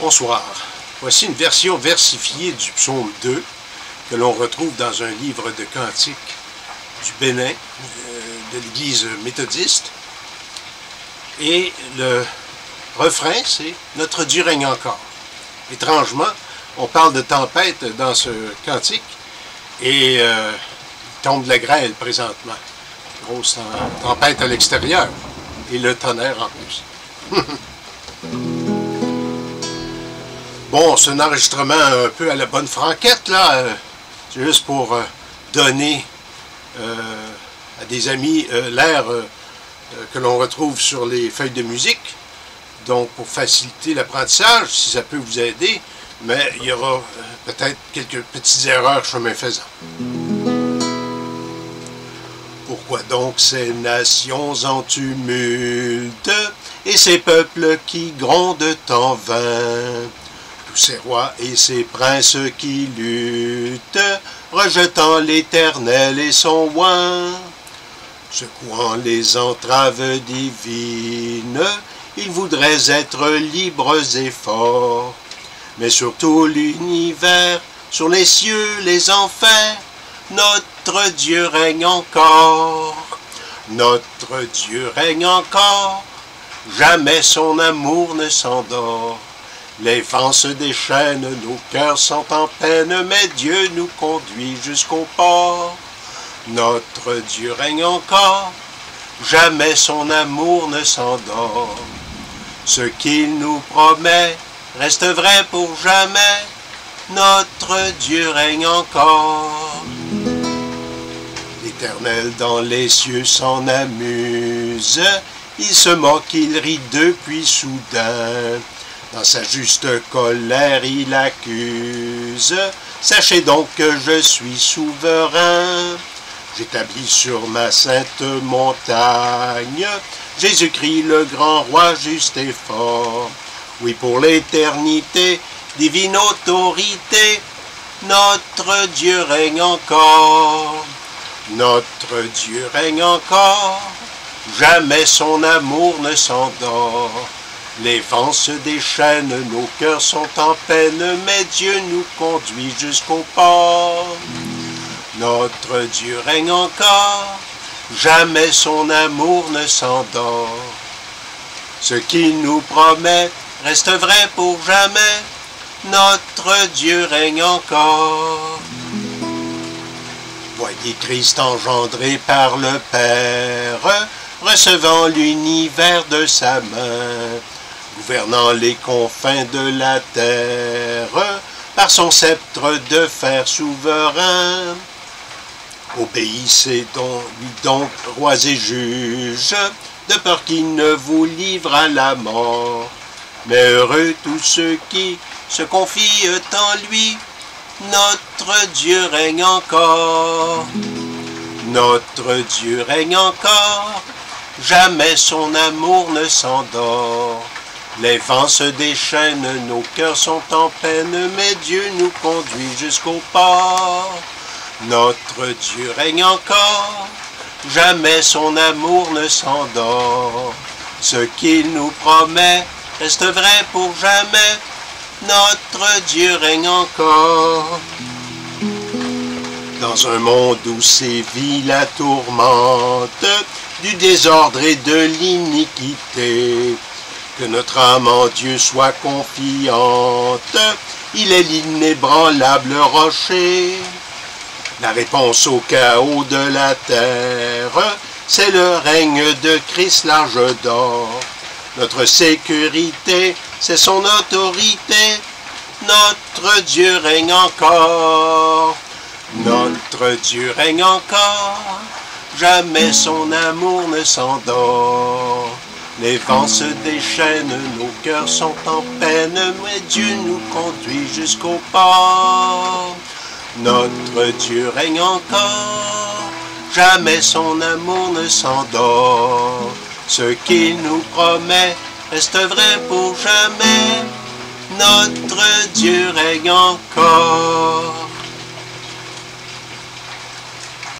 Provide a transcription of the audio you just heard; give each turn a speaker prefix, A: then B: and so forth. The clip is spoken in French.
A: Bonsoir. Voici une version versifiée du psaume 2 que l'on retrouve dans un livre de cantiques du Bénin, de l'Église méthodiste. Et le refrain, c'est « Notre Dieu règne encore ». Étrangement, on parle de tempête dans ce cantique et il tombe de la grêle présentement. Grosse tempête à l'extérieur et le tonnerre en plus. Bon, c'est un enregistrement un peu à la bonne franquette, là. C'est juste pour donner à des amis l'air que l'on retrouve sur les feuilles de musique. Donc, pour faciliter l'apprentissage, si ça peut vous aider, mais il y aura peut-être quelques petites erreurs chemin faisant. Pourquoi donc ces nations en tumulte et ces peuples qui grondent en vain? Tous ces rois et ces princes qui luttent, rejetant l'Éternel et son oint, secouant les entraves divines, ils voudraient être libres et forts. Mais sur tout l'univers, sur les cieux, les enfers, notre Dieu règne encore. Notre Dieu règne encore, jamais son amour ne s'endort. Les vents se déchaînent, nos cœurs sont en peine, mais Dieu nous conduit jusqu'au port. Notre Dieu règne encore, jamais son amour ne s'endort. Ce qu'il nous promet reste vrai pour jamais, notre Dieu règne encore. L'Éternel dans les cieux s'en amuse, il se moque, il rit depuis soudain. Dans sa juste colère, il accuse. Sachez donc que je suis souverain. J'établis sur ma sainte montagne Jésus-Christ, le grand roi juste et fort. Oui, pour l'éternité, divine autorité, notre Dieu règne encore. Notre Dieu règne encore. Jamais son amour ne s'endort. Les vents se déchaînent, nos cœurs sont en peine, mais Dieu nous conduit jusqu'au port. Notre Dieu règne encore, jamais son amour ne s'endort. Ce qu'il nous promet reste vrai pour jamais, notre Dieu règne encore. Voyez Christ engendré par le Père, recevant l'univers de sa main, gouvernant les confins de la terre, par son sceptre de fer souverain. Obéissez lui donc, rois et juges, de peur qu'il ne vous livre à la mort. Mais heureux tous ceux qui se confient en lui, notre Dieu règne encore. Notre Dieu règne encore, jamais son amour ne s'endort. Les vents se déchaînent, nos cœurs sont en peine, mais Dieu nous conduit jusqu'au port. Notre Dieu règne encore, jamais son amour ne s'endort. Ce qu'il nous promet reste vrai pour jamais, notre Dieu règne encore. Dans un monde où sévit la tourmente, du désordre et de l'iniquité, que notre âme en Dieu soit confiante, il est l'inébranlable rocher. La réponse au chaos de la terre, c'est le règne de Christ l'âge d'or. Notre sécurité, c'est son autorité, notre Dieu règne encore. Notre Dieu règne encore, jamais son amour ne s'endort. Les vents se déchaînent, nos cœurs sont en peine, mais Dieu nous conduit jusqu'au port. Notre Dieu règne encore, jamais son amour ne s'endort. Ce qu'il nous promet reste vrai pour jamais, notre Dieu règne encore.